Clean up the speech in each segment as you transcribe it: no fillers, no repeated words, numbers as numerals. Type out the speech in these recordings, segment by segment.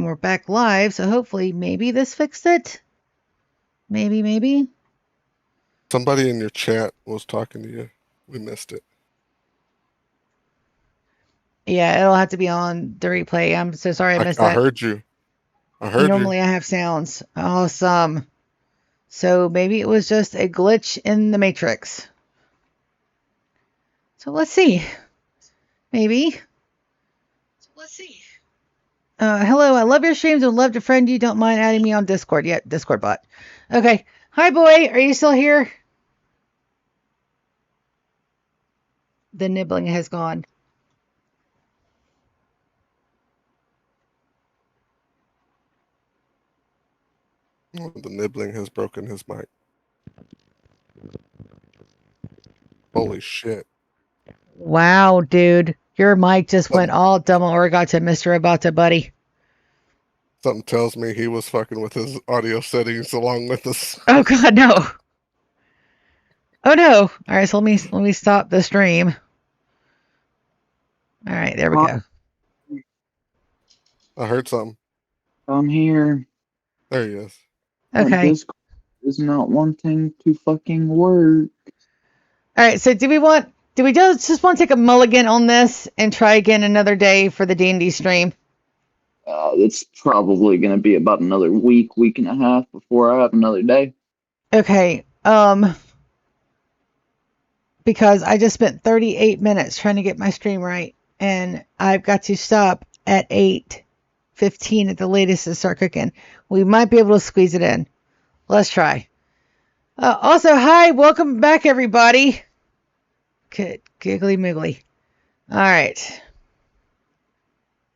and we're back live, so hopefully maybe this fixed it. Maybe. Somebody in your chat was talking to you. We missed it. Yeah, it'll have to be on the replay. I'm so sorry I missed that. I heard you. Normally I have sounds. Awesome. So maybe it was just a glitch in the matrix. So let's see. Maybe. Hello, I love your streams and would love to friend you. Don't mind adding me on Discord. Yeah, Discord bot. Okay. Hi, boy. Are you still here? The nibbling has gone. The nibbling has broken his mic. Holy shit. Wow, dude. Your mic just went all dumb or got to Mr. Robota, buddy. Something tells me he was fucking with his audio settings along with us. Oh god, no. Oh no. All right, so let me stop the stream. All right, there we go. I heard something. I'm here. There he is. Okay. Discord is not wanting to fucking work. All right, so do we just want to take a mulligan on this and try again another day for the D&D stream? It's probably going to be about another week and a half before I have another day. Okay, because I just spent 38 minutes trying to get my stream right, and I've got to stop at 8:15 at the latest to start cooking. We might be able to squeeze it in. Let's try. Also, hi, welcome back, everybody. Good, giggly miggly. All right.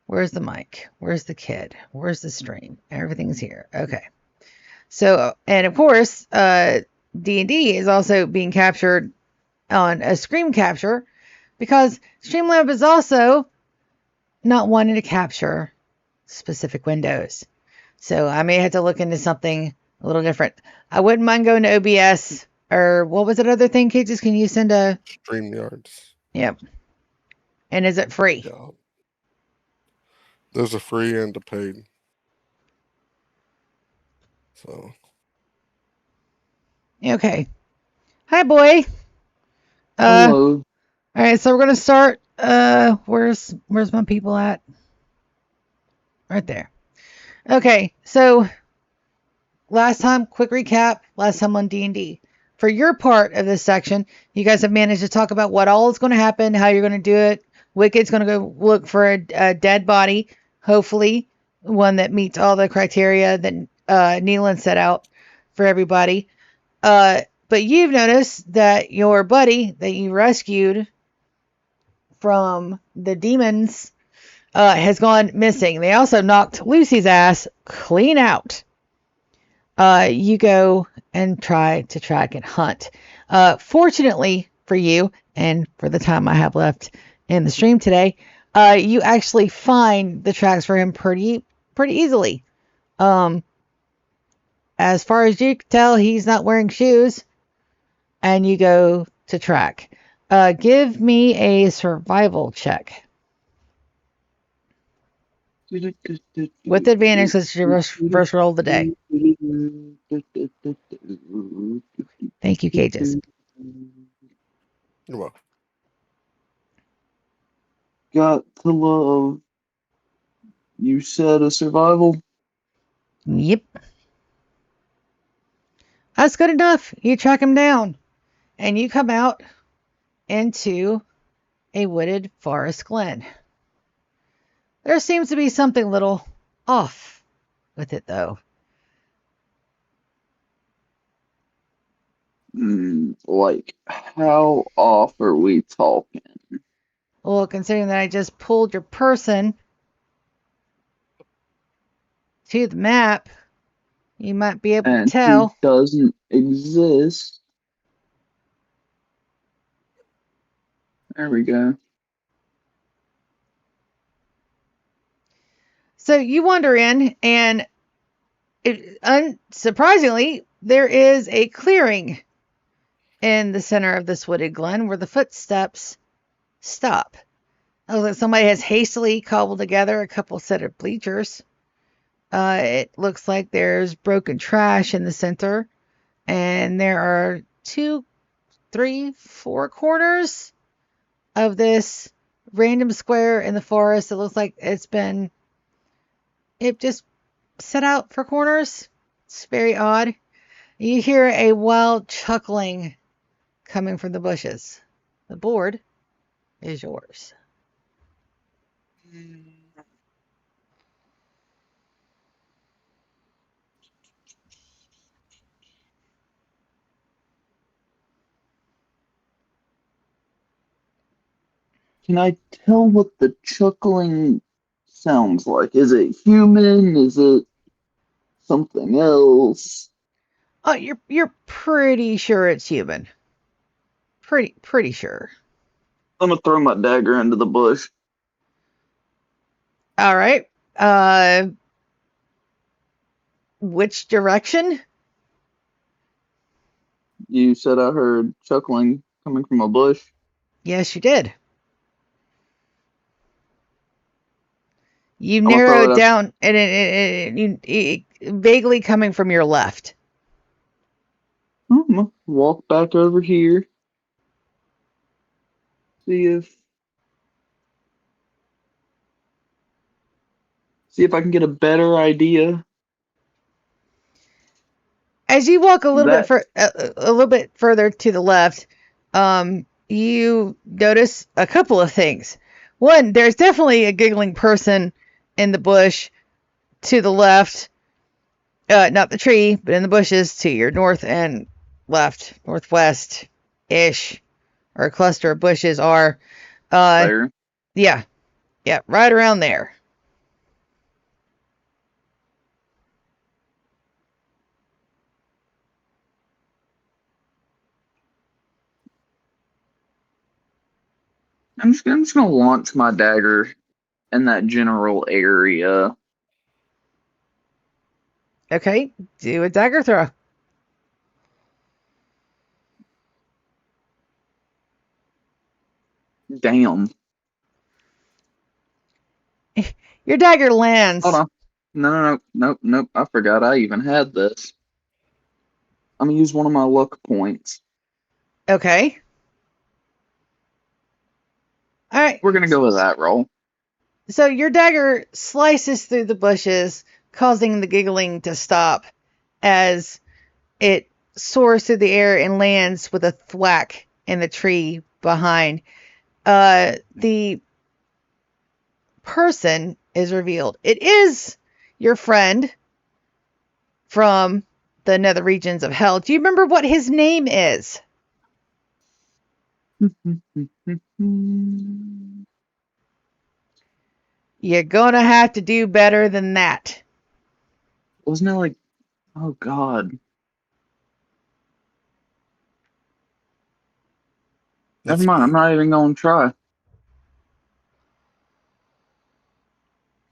Where's the mic? Where's the kid? Where's the stream? Everything's here. Okay. So, and of course, D&D is also being captured on a screen capture because Streamlab is also not wanting to capture specific windows. So I may have to look into something a little different. I wouldn't mind going to OBS or what was that other thing, Cages? Can you send a StreamYards? Yep. And is it free? Yeah. There's a free and a paid. So. Okay. Hi, boy. Hello. All right, so we're gonna start. Where's my people at? Right there. Okay, so last time, quick recap. Last time on D&D. For your part of this section, you guys have managed to talk about what all is going to happen, how you're going to do it. Wicked's going to go look for a dead body, hopefully one that meets all the criteria that Neelan set out for everybody. But you've noticed that your buddy that you rescued from the demons has gone missing. They also knocked Lucy's ass clean out. You go and try to track and hunt. Fortunately for you, and for the time I have left in the stream today, you actually find the tracks for him pretty easily. As far as you can tell, he's not wearing shoes, and you go to track. Give me a survival check. With advantage, this is your first roll of the day. Thank you, Cages. You're welcome. Got to love. You said a survival? Yep. That's good enough. You track him down, and you come out into a wooded forest glen. There seems to be something a little off with it, though. Like, how off are we talking? Well, considering that I just pulled your person to the map, you might be able to tell. He doesn't exist. There we go. So you wander in, and unsurprisingly, there is a clearing in the center of this wooded glen where the footsteps stop. It looks like somebody has hastily cobbled together a couple set of bleachers It looks like there's broken trash in the center, and there are 2, 3, 4 corners of this random square in the forest. It looks like it just set out for corners. It's very odd. You hear a wild chuckling coming from the bushes. The board is yours. Can I tell what the chuckling sounds like? Is it human? Is it something else? Oh, you're pretty sure it's human. Pretty sure. I'm gonna throw my dagger into the bush. All right. Which direction? You said I heard chuckling coming from a bush. Yes, you did. You I'm gonna throw narrowed it up. down, and it vaguely coming from your left. I'm gonna walk back over here. See if I can get a better idea. As you walk a little bit That a little bit further to the left, you notice a couple of things. One, there's definitely a giggling person in the bush to the left, not the tree, but in the bushes to your north and left, northwest ish, or a cluster of bushes are, uh, there. yeah, right around there. I'm just gonna launch my dagger in that general area. Okay, do a dagger throw. Damn. Your dagger Hold lands. on. No. Nope. I forgot I even had this. I'm gonna use one of my luck points. Okay. All right. We're gonna go with that roll. So your dagger slices through the bushes, causing the giggling to stop as it soars through the air and lands with a thwack in the tree behind. The person is revealed. It is your friend from the nether regions of hell. Do you remember what his name is? You're gonna have to do better than that. Wasn't it like, oh God. That's Never mind, I'm me. not even gonna try.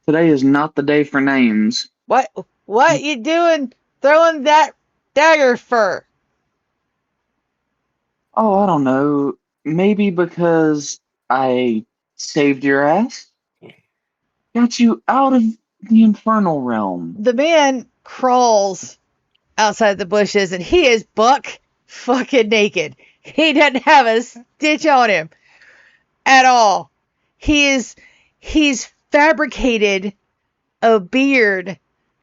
Today is not the day for names. What you doing throwing that dagger for? Oh, I don't know. Maybe because I saved your ass? Got you out of the infernal realm. The man crawls outside the bushes and he is buck fucking naked. He doesn't have a stitch on him at all. He's fabricated a beard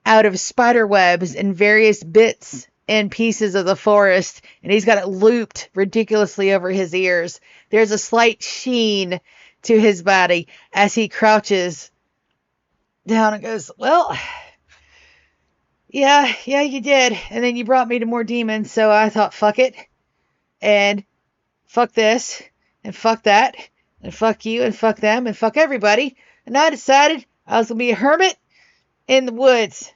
out of spider webs and various bits and pieces of the forest, and he's got it looped ridiculously over his ears. There's a slight sheen to his body as he crouches down and goes, well, yeah, you did. And then you brought me to more demons, so I thought, fuck it. And fuck this. And fuck that. And fuck you. And fuck them. And fuck everybody. And I decided I was going to be a hermit in the woods.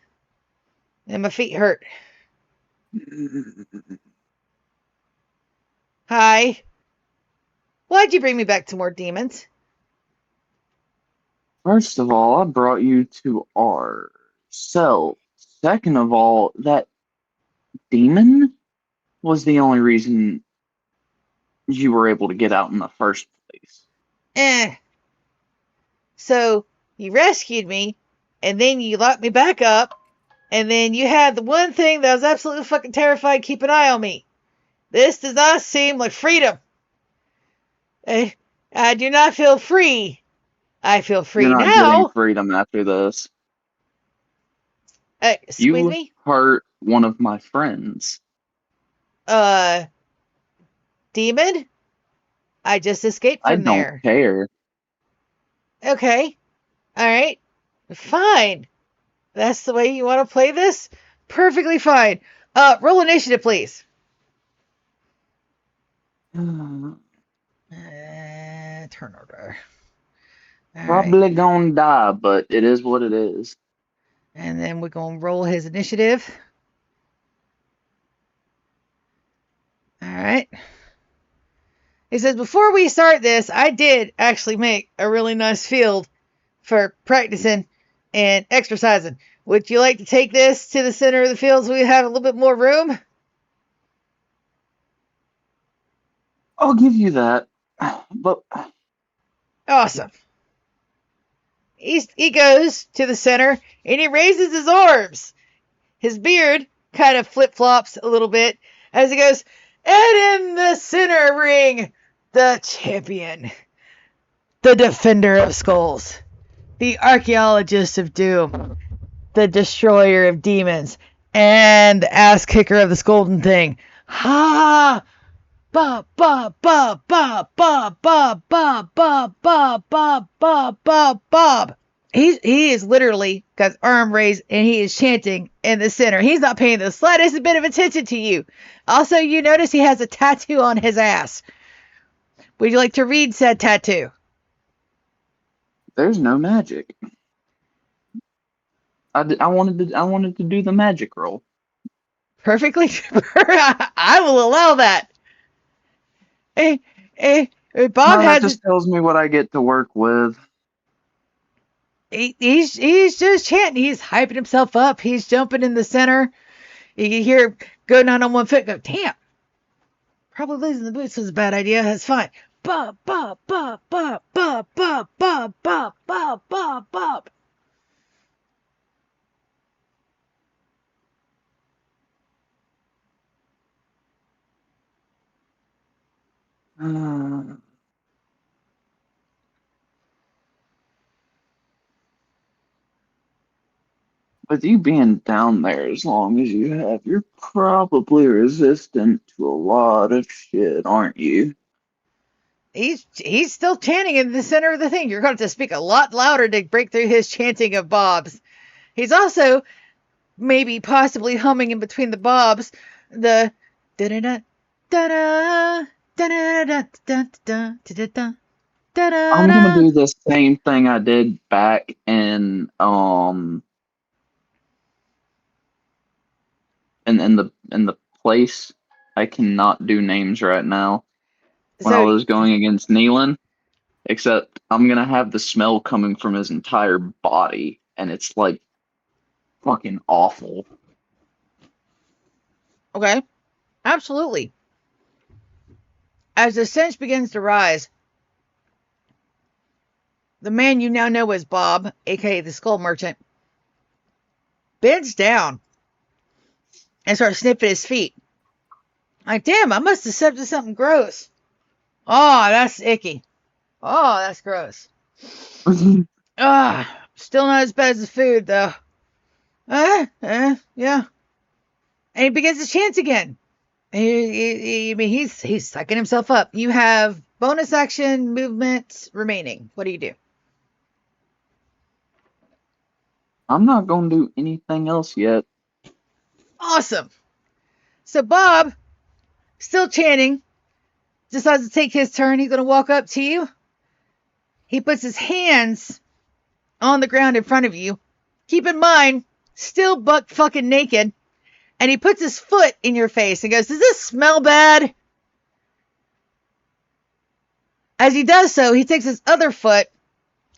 And my feet hurt. Hi. Why'd you bring me back to more demons? First of all, I brought you to our cell. Second of all, that demon was the only reason you were able to get out in the first place. Eh. So you rescued me, and then you locked me back up, and then you had the one thing that I was absolutely fucking terrified to keep an eye on me. This does not seem like freedom. I do not feel free. I feel You're free not getting now. freedom after this. Squeeze You me? hurt one of my friends. Demon? I just escaped I from don't there. care. Okay. Alright. Fine. That's the way you want to play this? Perfectly fine. Roll initiative, please. Turn order. Probably gonna die, but it is what it is. And then we're going to roll his initiative. Alright. He says, before we start this, I did actually make a really nice field for practicing and exercising. Would you like to take this to the center of the field so we have a little bit more room? I'll give you that. But Awesome. He goes to the center and he raises his arms. His beard kind of flip-flops a little bit as he goes, and in the center ring, the champion, the defender of skulls, the archaeologist of doom, the destroyer of demons, and the ass kicker of this golden thing. Ha! Bob, Bob, Bob, Bob, Bob, Bob, Bob, Bob, Bob, Bob, Bob, Bob, Bob. He is literally got his arm raised and he is chanting in the center. He's not paying the slightest bit of attention to you. Also, you notice he has a tattoo on his ass. Would you like to read said tattoo? there's no magic. I wanted to do the magic roll. Perfectly. I will allow that. Bob No, that has just tells me what I get to work with. he's just chanting. He's hyping himself up. He's jumping in the center. You can hear him go down on one foot. Go, damn. Probably losing the boots was a bad idea. That's fine. Bob, Bob, Bob, Bob, Bob, Bob, Bob, Bob, Bob, Bob, Bob. With you being down there as long as you have, you're probably resistant to a lot of shit, aren't you? He's still chanting in the center of the thing. You're going to have to speak a lot louder to break through his chanting of Bob's. He's also maybe possibly humming in between the Bobs the da da da da da da da da da da I'm gonna da. do the same thing I did back in the place. I cannot do names right now. When I So was going against Neelan, except I'm gonna have the smell coming from his entire body, and it's like fucking awful. okay, absolutely. As the stench begins to rise, the man you now know as Bob, aka the Skull Merchant, bends down and starts sniffing his feet. Like, damn, I must have stepped in something gross. Oh, that's icky. Oh, that's gross. Still not as bad as the food, though. Yeah. And he begins to chant again. I mean, he's sucking himself up. You have bonus action movement remaining. What do you do? I'm not gonna do anything else yet. Awesome. So Bob, still chanting, decides to take his turn. He's going to walk up to you. He puts his hands on the ground in front of you. Keep in mind, still buck fucking naked. And he puts his foot in your face and goes, does this smell bad? As he does so, he takes his other foot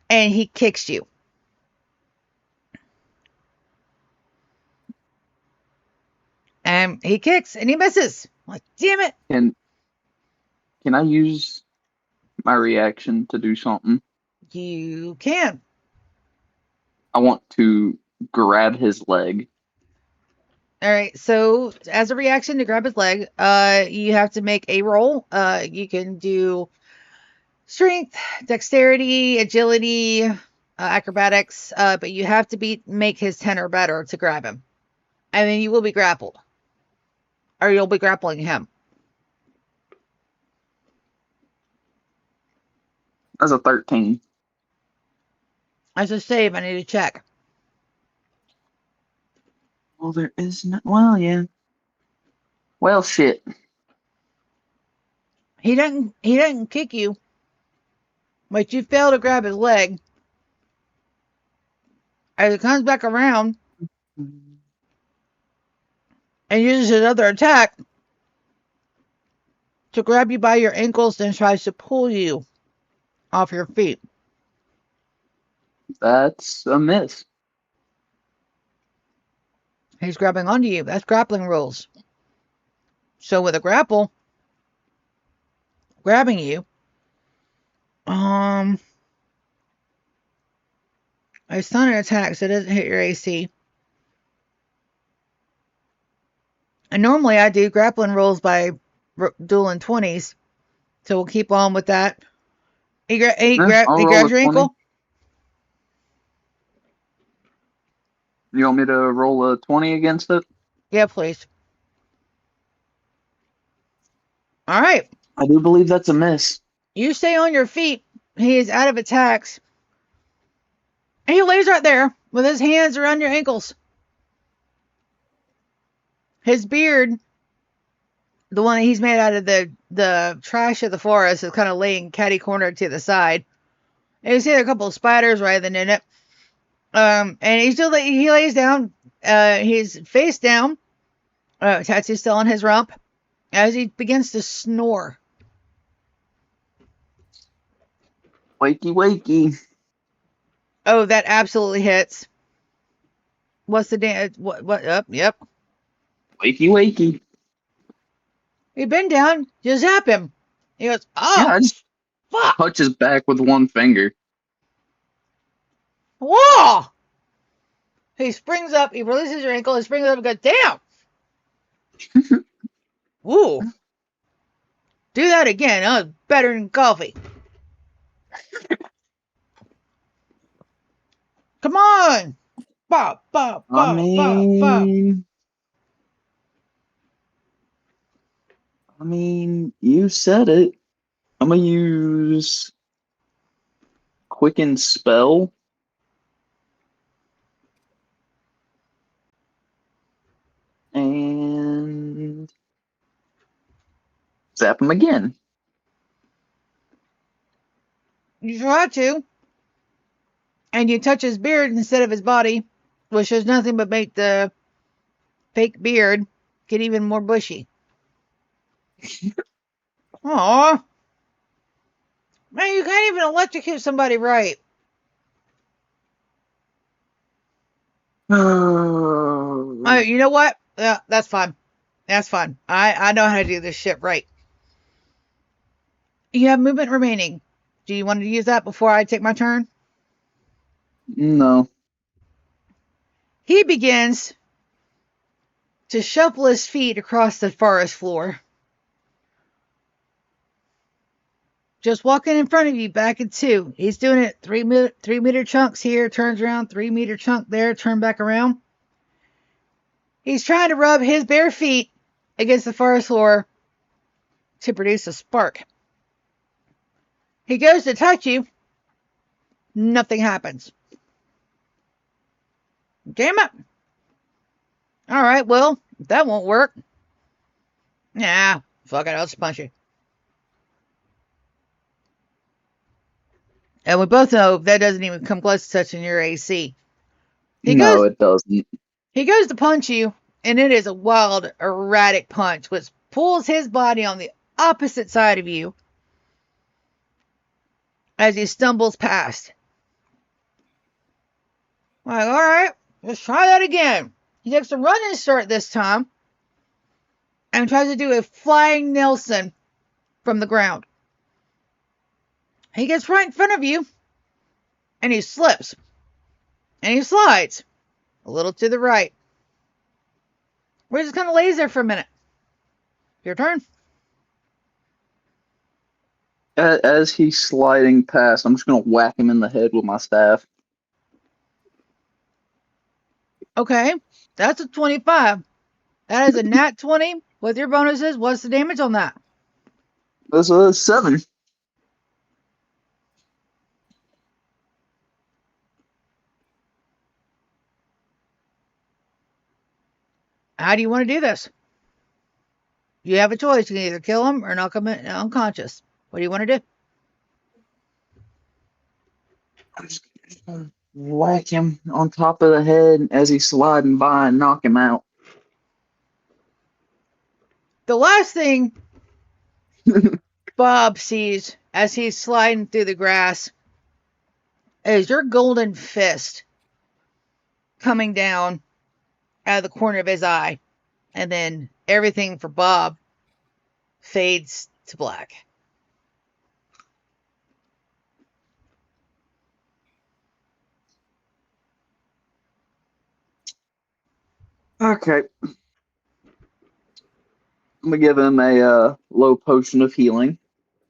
and he kicks you. And he kicks and he misses. I'm like, damn it. Can I use my reaction to do something? You can. I want to grab his leg. All right, so as a reaction to grab his leg, you have to make a roll. You can do strength, dexterity, agility, acrobatics, but you have to make his 10 or better to grab him. And then you will be grappled. Or you'll be grappling him. That's a 13. As a save, I need to check. Well, there is no. Well, yeah. Well, shit. He didn't kick you, but you fail to grab his leg. As it comes back around and uses another attack to grab you by your ankles and tries to pull you off your feet. That's a miss. He's grabbing onto you. That's grappling rules. So with a grapple, grabbing you, it's not an attack, so it doesn't hit your AC. And normally I do grappling rolls by dueling 20s, so we'll keep on with that. He I'll roll grabs a your 20. ankle. You want me to roll a 20 against it? Yeah, please. All right. I do believe that's a miss. You stay on your feet. He is out of attacks. And he lays right there with his hands around your ankles. His beard, the one that he's made out of the trash of the forest, is kind of laying catty cornered to the side. And you see a couple of spiders writhing in it. And he lays down. He's face down. Tattoo's still on his rump as he begins to snore. Wakey, wakey. Oh, that absolutely hits. What's the damage? What? Yep. Wakey, wakey. He'd been down. You zap him. He goes, Yeah, oh, I just fuck. touch his back with one finger. Whoa! He springs up. He releases your ankle. He springs up and goes, damn. Ooh. Do that again. That was better than coffee. Come on. Bop, bop, I bop, bop, bop. mean, you said it. I'm gonna use Quicken Spell. And zap him again. You try to. And you touch his beard instead of his body, which does nothing but make the fake beard get even more bushy. Aw. Man, you can't even electrocute somebody right. You know what? That's fine. That's fine. I know how to do this shit right. You have movement remaining. Do you want to use that before I take my turn? No. He begins to shuffle his feet across the forest floor. Just walking in front of you, back in two. He's doing it 3 meter chunks here, turns around, 3 meter chunk there, turn back around. He's trying to rub his bare feet against the forest floor to produce a spark. He goes to touch you. Nothing happens. Damn it. All right, well, that won't work. Nah, fuck it, I'll just punch you. And we both know that doesn't even come close to touching your AC. It doesn't. He goes to punch you, and it is a wild, erratic punch, which pulls his body on the opposite side of you as he stumbles past. Like, all right, let's try that again. He takes a running start this time and tries to do a flying Nelson from the ground. He gets right in front of you and he slips. And he slides a little to the right. We're just kind of lays there for a minute. Your turn. As he's sliding past, I'm just gonna whack him in the head with my staff. Okay, that's a 25. That is a nat 20 with your bonuses. What's the damage on that? That's a 7. How do you want to do this? You have a choice. You can either kill him or knock him unconscious. What do you want to do? I'm just gonna whack him on top of the head as he's sliding by and knock him out. The last thing Bob sees as he's sliding through the grass is your golden fist coming down out of the corner of his eye. And then everything for Bob fades to black. Okay. I'm gonna give him a low potion of healing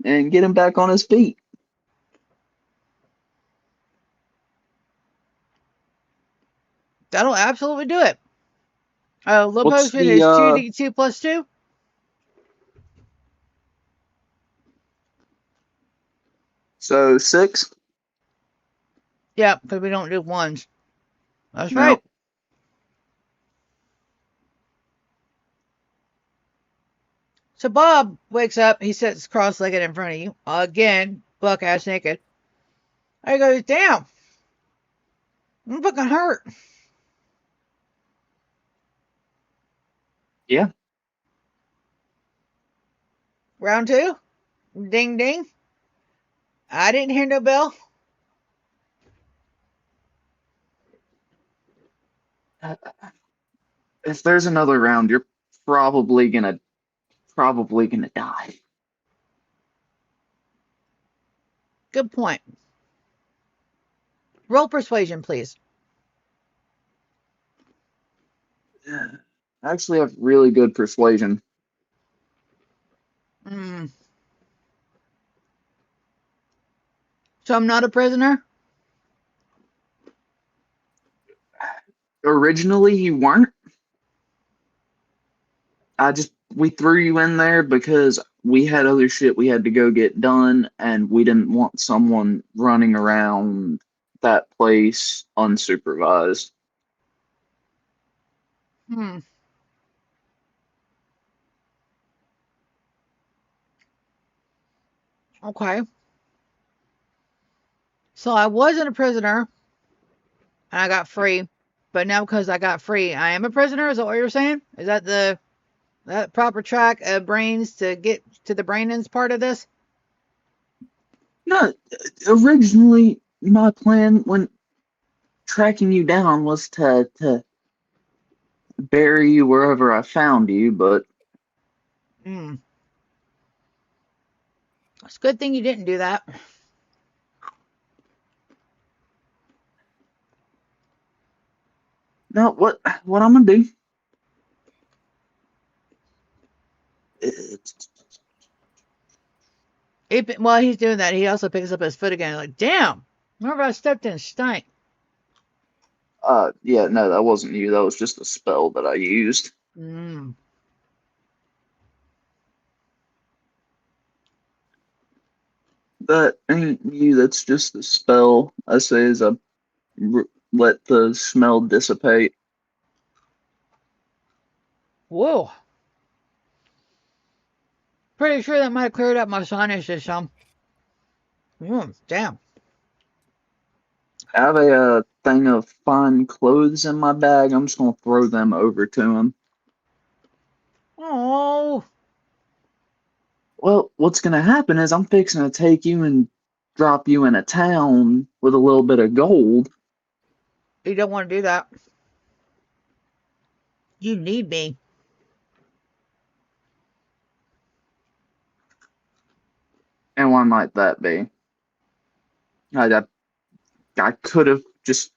and get him back on his feet. That'll absolutely do it. Low What's potion the is 2d2 plus 2. so 6? Yeah, because we don't do ones. That's No. right. So Bob wakes up. He sits cross-legged in front of you. Again, buck-ass naked. He goes, damn. I'm fucking hurt. Yeah. Round 2. Ding, ding. I didn't hear no bell. If there's another round, you're probably gonna die. Good point. Roll persuasion, please. I actually have really good persuasion. Mm. So I'm not a prisoner? Originally, you weren't. We threw you in there because we had other shit we had to go get done, and we didn't want someone running around that place unsupervised. Hmm. Okay. So I wasn't a prisoner, and I got free. But now because I got free, I am a prisoner? Is that what you're saying? Is that that proper track of brains to get to the brainins part of this? No, originally my plan when tracking you down was to bury you wherever I found you, but Hmm. It's a good thing you didn't do that. no, what I'm gonna do? It's, While he's doing that, he also picks up his foot again. Like, damn, remember I stepped in stank. yeah, no, that wasn't you. That was just a spell that I used. Mm. That ain't you. That's just the spell. I say as I let the smell dissipate. Whoa. Pretty sure that might have cleared up my sinuses some. Damn. I have a thing of fine clothes in my bag. I'm just gonna throw them over to him. Oh, Well, what's gonna happen is I'm fixing to take you and drop you in a town with a little bit of gold. you don't want to do that. You need me. And why might that be? I could have just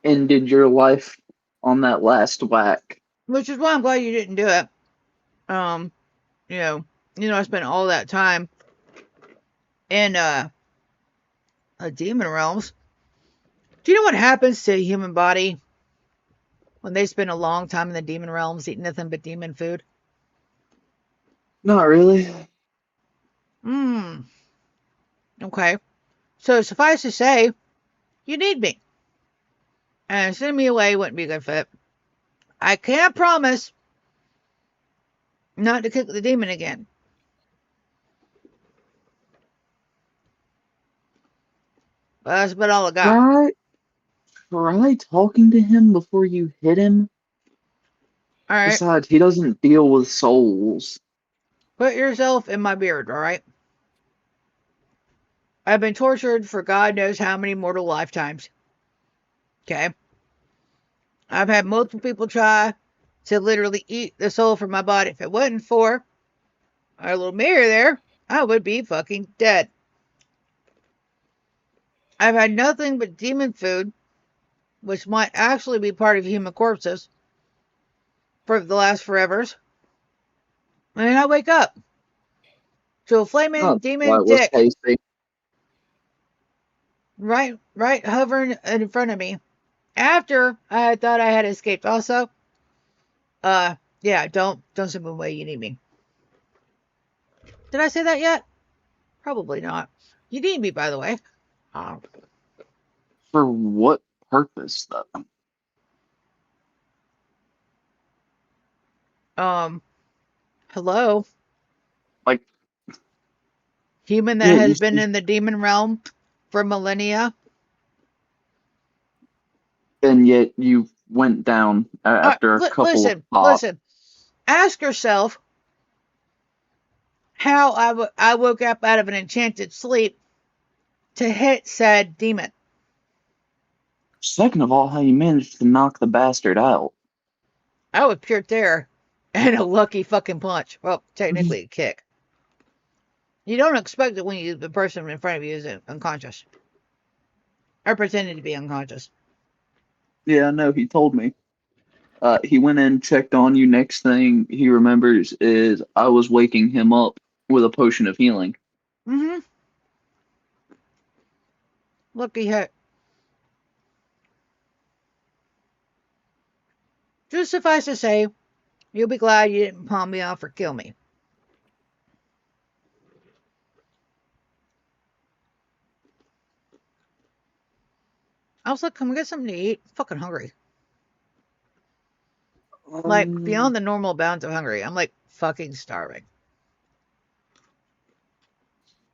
ended your life on that last whack. Which is why I'm glad you didn't do it. You know, I spent all that time in demon realms. Do you know what happens to a human body when they spend a long time in the demon realms eating nothing but demon food? Not really. Hmm. Okay. So suffice to say, you need me. And sending me away wouldn't be a good fit. I can't promise not to kick the demon again. But that's about all I got. Try talking to him before you hit him. Alright. Besides, he doesn't deal with souls. Put yourself in my beard, alright? I've been tortured for God knows how many mortal lifetimes. Okay? I've had multiple people try to literally eat the soul from my body. If it wasn't for our little mirror there, I would be fucking dead. I've had nothing but demon food, which might actually be part of human corpses, for the last forevers. And then I wake up to a flaming That's why demon it was dick tasty. right hovering in front of me. After I thought I had escaped. Also, yeah, don't send me away. You need me. Did I say that yet? Probably not. You need me, by the way. Um, For what purpose, though? um, hello, Like, human that yeah, has been in the demon realm for millennia. and yet you went down after a couple of pops. Listen. Ask yourself how I woke up out of an enchanted sleep to hit said demon. Second of all, how you managed to knock the bastard out. I was pure terror and a lucky fucking punch. Well, technically a kick. You don't expect it when the person in front of you is unconscious or pretending to be unconscious. Yeah, I know, he told me. He went in, checked on you. Next thing he remembers is I was waking him up with a potion of healing. Mm-hmm. Lucky hit. Just suffice to say, you'll be glad you didn't palm me off or kill me. I was like, come get something to eat. I'm fucking hungry. Like, beyond the normal bounds of hungry. I'm like fucking starving.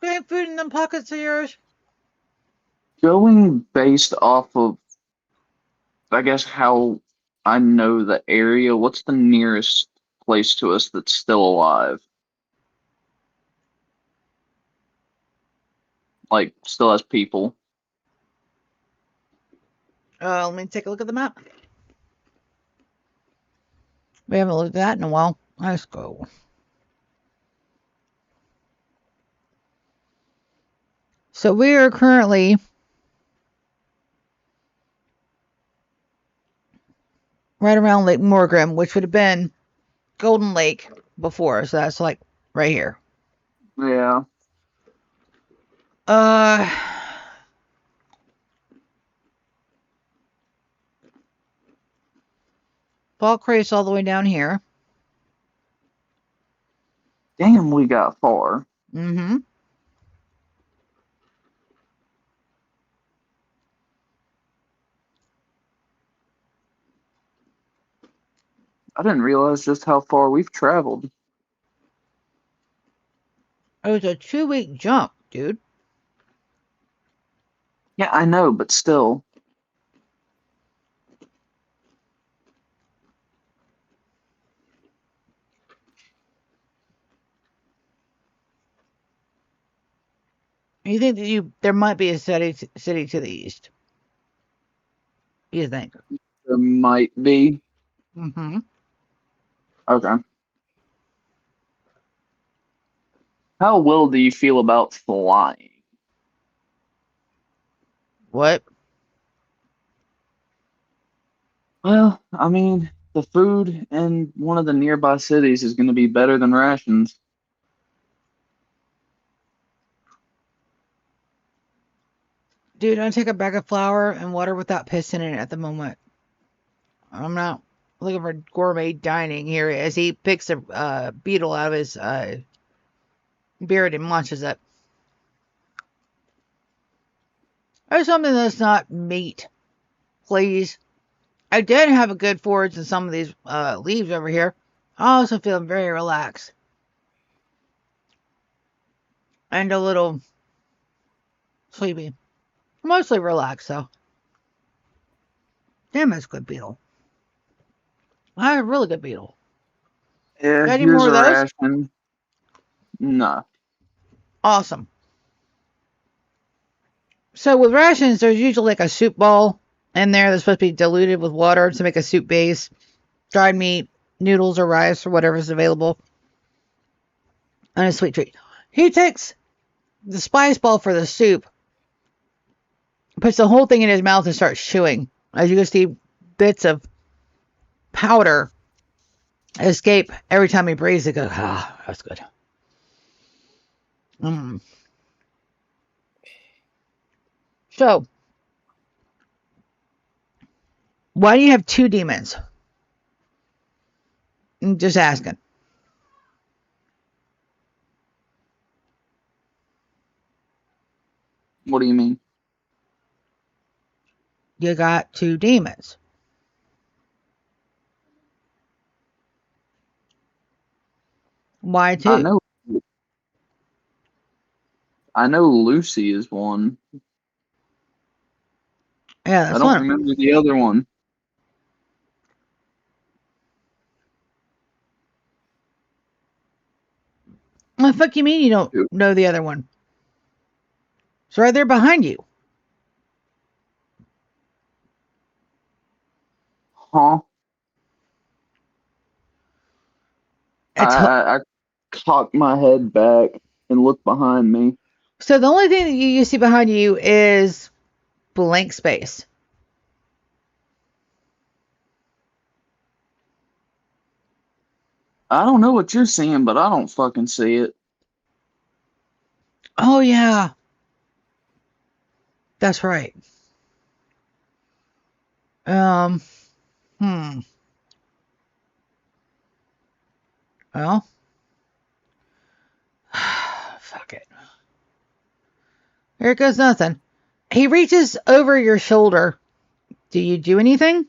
Got food in them pockets of yours? Going based off of, I guess, how I know the area, what's the nearest place to us that's still alive? Like, still has people. Let me take a look at the map. We haven't looked at that in a while. Let's go. So we are currently right around Lake Morgrim, which would have been Golden Lake before. So that's like right here. Yeah. Uh, Fall Crate's all the way down here. Damn, we got far. Mm-hmm. I didn't realize just how far we've traveled. It was a 2-week jump, dude. Yeah, I know, but still. You think that there might be a city to the east? You think? There might be. Mm-hmm. Okay. How well do you feel about flying? What? Well, I mean, the food in one of the nearby cities is going to be better than rations. Dude, I take a bag of flour and water without piss in it at the moment. I'm not looking for gourmet dining here as he picks a beetle out of his beard and munches it. Or something that's not meat, please. I did have a good forage in some of these leaves over here. I also feel very relaxed. And a little sleepy. Mostly relaxed, though. Damn, that's a good beetle. I have a really good beetle. Yeah, Got any here's more a of those? ration. No. Awesome. So with rations, there's usually like a soup bowl in there that's supposed to be diluted with water to make a soup base. Dried meat, noodles or rice or whatever's available. And a sweet treat. He takes the spice ball for the soup, puts the whole thing in his mouth and starts chewing. As you can see, bits of powder escape every time he breathes. It goes, ah, that's good. Mm. So, why do you have two demons? I'm just asking. What do you mean? You got two demons. Why I two? know I know Lucy is one. Yeah, I that's don't one. remember the other one. What the fuck you mean you don't know the other one? It's right there behind you. Huh? I, It's I, I cocked my head back and looked behind me. so the only thing that you see behind you is blank space. I don't know what you're seeing, but I don't fucking see it. Oh yeah, that's right. Um, hmm. Well, fuck it. Here goes nothing. He reaches over your shoulder. Do you do anything?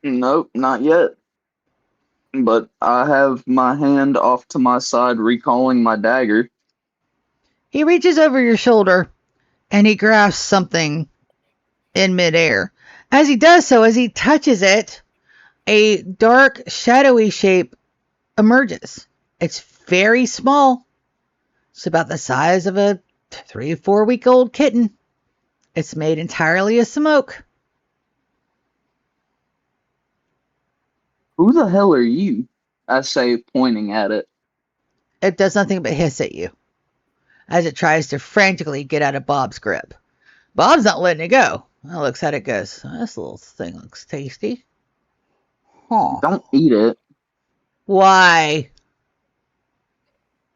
Nope, not yet. But I have my hand off to my side, recalling my dagger. He reaches over your shoulder and he grasps something in midair. As he does so, as he touches it, a dark, shadowy shape emerges. It's very small. It's about the size of a 3 or 4 week old kitten. It's made entirely of smoke. Who the hell are you? I say, pointing at it. It does nothing but hiss at you as it tries to frantically get out of Bob's grip. Bob's not letting it go. It looks at it, goes, this little thing looks tasty. Huh. Don't eat it. Why?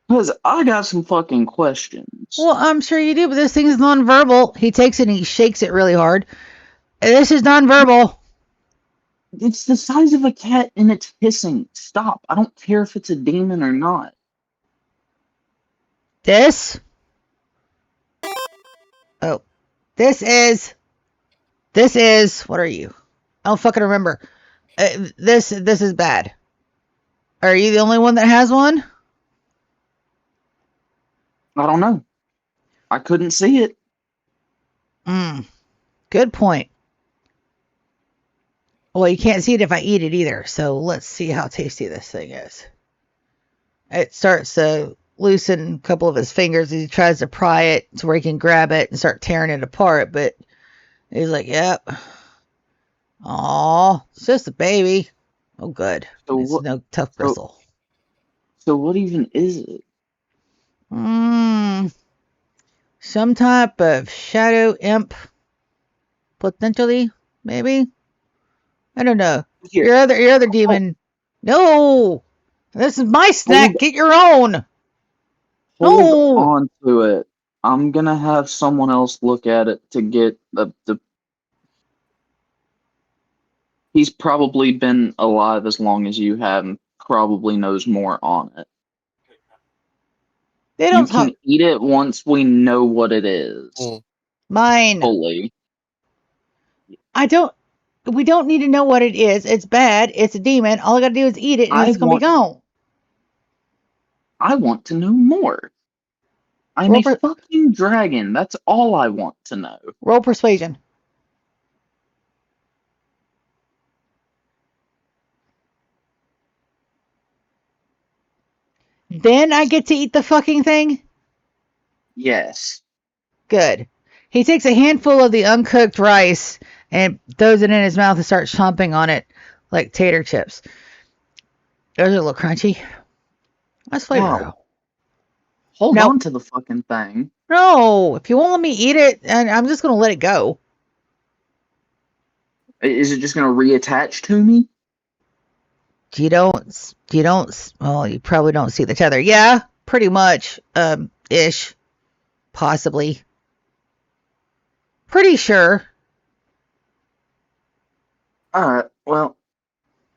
Because I got some fucking questions. Well, I'm sure you do, but this thing is nonverbal. He takes it and he shakes it really hard. This is nonverbal. It's the size of a cat and it's hissing. Stop. I don't care if it's a demon or not. This? Oh. This is, what are you? I don't fucking remember. This is bad. Are you the only one that has one? I don't know. I couldn't see it. Good point. Well, you can't see it if I eat it either, so let's see how tasty this thing is. It starts to loosen a couple of his fingers as he tries to pry it to where he can grab it and start tearing it apart, but he's like, yep. Aw, it's just a baby. Oh, good. So It's what? no tough bristle. So what even is it? Some type of shadow imp potentially, maybe. I don't know. Here, Your other demon. No, this is my snack. hold Get your own. hold No. on to it. I'm gonna have someone else look at it to get the. He's probably been alive as long as you have and probably knows more on it. They You don't talk. can eat it once we know what it is Mm. Mine. fully. I don't. We don't need to know what it is. It's bad. It's a demon. All I gotta do is eat it, and I it's gonna be want gone. I want to know more. I'm Roll, a fucking dragon. That's all I want to know. roll persuasion. Then I get to eat the fucking thing? Yes. Good. He takes a handful of the uncooked rice and throws it in his mouth and starts chomping on it like tater chips. Those are a little crunchy. Nice flavor, Wow. though. Hold Now, on to the fucking thing. no, if you won't let me eat it, and I'm just going to let it go. Is it just gonna reattach to me? Well, you probably don't see the tether. Yeah, pretty much, ish. Possibly. Pretty sure. Alright, well,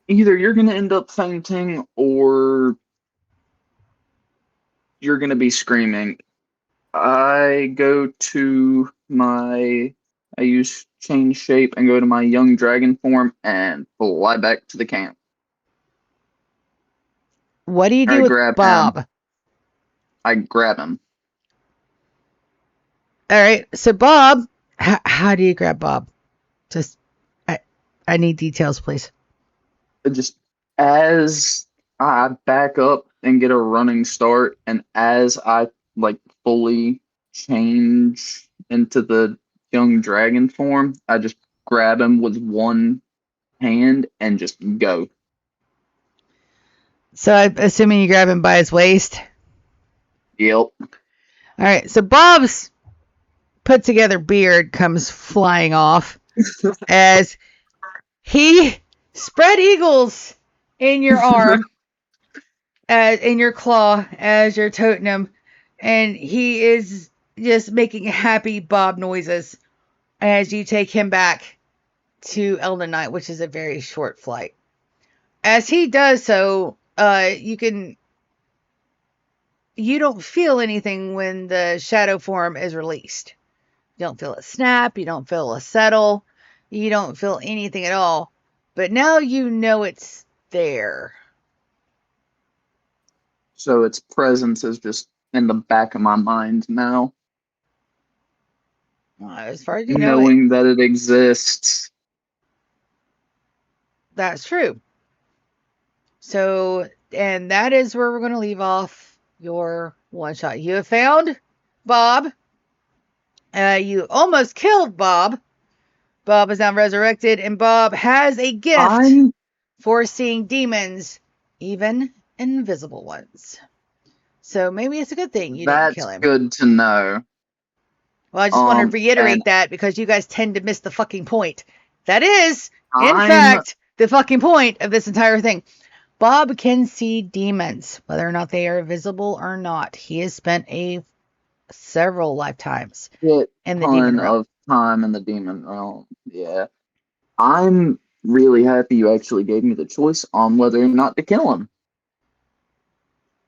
either you're gonna end up fainting or you're gonna be screaming. I use change shape and go to my young dragon form and fly back to the camp. What do you do I with grab him. Bob? I grab him. All right, so Bob, how do you grab Bob? Just, I need details, please. Just as I back up and get a running start, and as I like fully change into the young dragon form, I just grab him with one hand and just go. So I'm assuming you grab him by his waist. Yep. All right, so Bob's put together beard comes flying off as he spread eagles in your arm, in your claw, as you're toting him, and he is just making happy Bob noises as you take him back to Elden Night, which is a very short flight. As he does so, you don't feel anything when the shadow form is released. You don't feel it snap, you don't feel it settle, you don't feel anything at all. But now you know it's there. So its presence is just in the back of my mind now, As far as you know, knowing that it exists. that's true. So, and that is where we're going to leave off your one shot. You have found Bob. You almost killed Bob. Bob is now resurrected, and Bob has a gift for seeing demons, even invisible ones. So maybe it's a good thing you didn't kill him. That's good to know. Well, I just want to reiterate that because you guys tend to miss the fucking point. That is, in fact, the fucking point of this entire thing. Bob can see demons, whether or not they are visible or not. He has spent several lifetimes in the demon realm. Of time in the demon realm. Yeah. I'm really happy you actually gave me the choice on whether or not to kill him.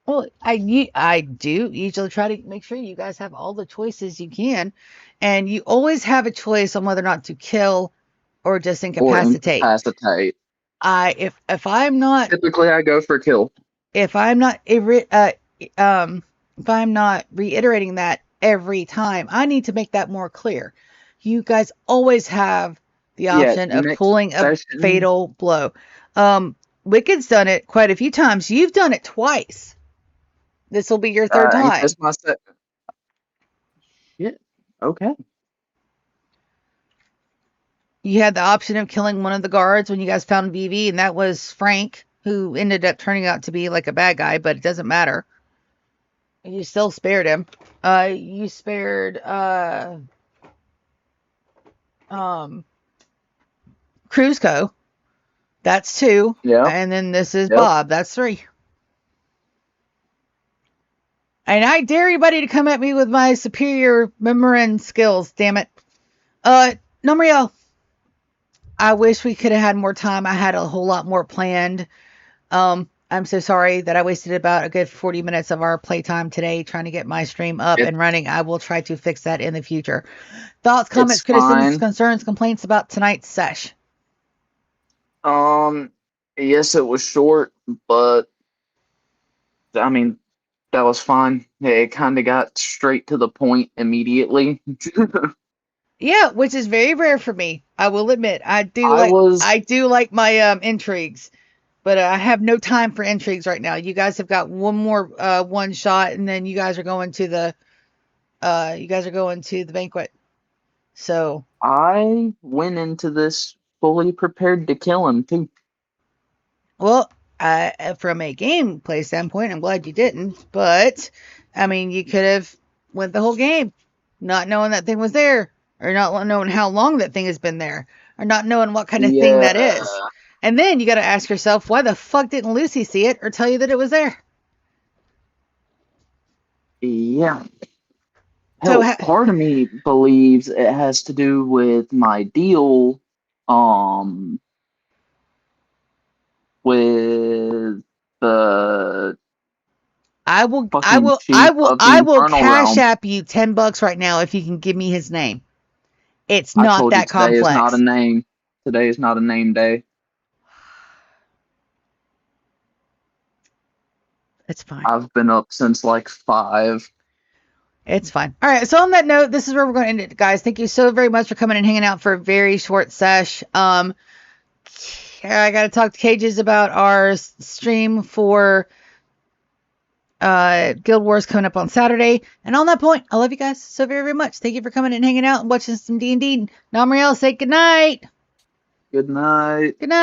Well, I do usually try to make sure you guys have all the choices you can, and you always have a choice on whether or not to kill or just incapacitate. If I'm not typically I go for kill. If I'm not reiterating that every time, I need to make that more clear. You guys always have the option of pulling a fatal blow. Wicked's done it quite a few times. You've done it twice. This will be your third time. That's my Shit. Okay. You had the option of killing one of the guards when you guys found Vivi, and that was Frank, who ended up turning out to be like a bad guy, but it doesn't matter. You still spared him. You spared Cruiseco. That's 2. Yep. And then this is Yep. Bob. That's 3. And I dare anybody to come at me with my superior memorizing skills. Damn it. Numriel, I wish we could have had more time. I had a whole lot more planned. I'm so sorry that I wasted about a good 40 minutes of our playtime today trying to get my stream up and running. I will try to fix that in the future. Thoughts, comments, criticisms, concerns, complaints about tonight's sesh? Yes, it was short, but I mean, that was fine. It kind of got straight to the point immediately. Yeah, which is very rare for me. I will admit, I do like my intrigues, but I have no time for intrigues right now. You guys have got one more one shot, and then you guys are going to the banquet. So I went into this fully prepared to kill him too. Well, from a gameplay standpoint, I'm glad you didn't. But I mean, you could have went the whole game not knowing that thing was there, or not knowing how long that thing has been there, or not knowing what kind of thing that is. And then you got to ask yourself, why the fuck didn't Lucy see it or tell you that it was there? Yeah. Hell, part of me believes it has to do with my deal, with the I will cash app you $10 right now if you can give me his name. It's not that complex. Today is not a name. Today is not a name day. It's fine. I've been up since like 5. It's fine. All right. So on that note, this is where we're going to end it, guys. Thank you so very much for coming and hanging out for a very short sesh. I got to talk to Cages about our stream for Guild Wars coming up on Saturday. And on that point, I love you guys so very, very much. Thank you for coming and hanging out and watching some D&D. Namriel, say good night. Good night. Good night.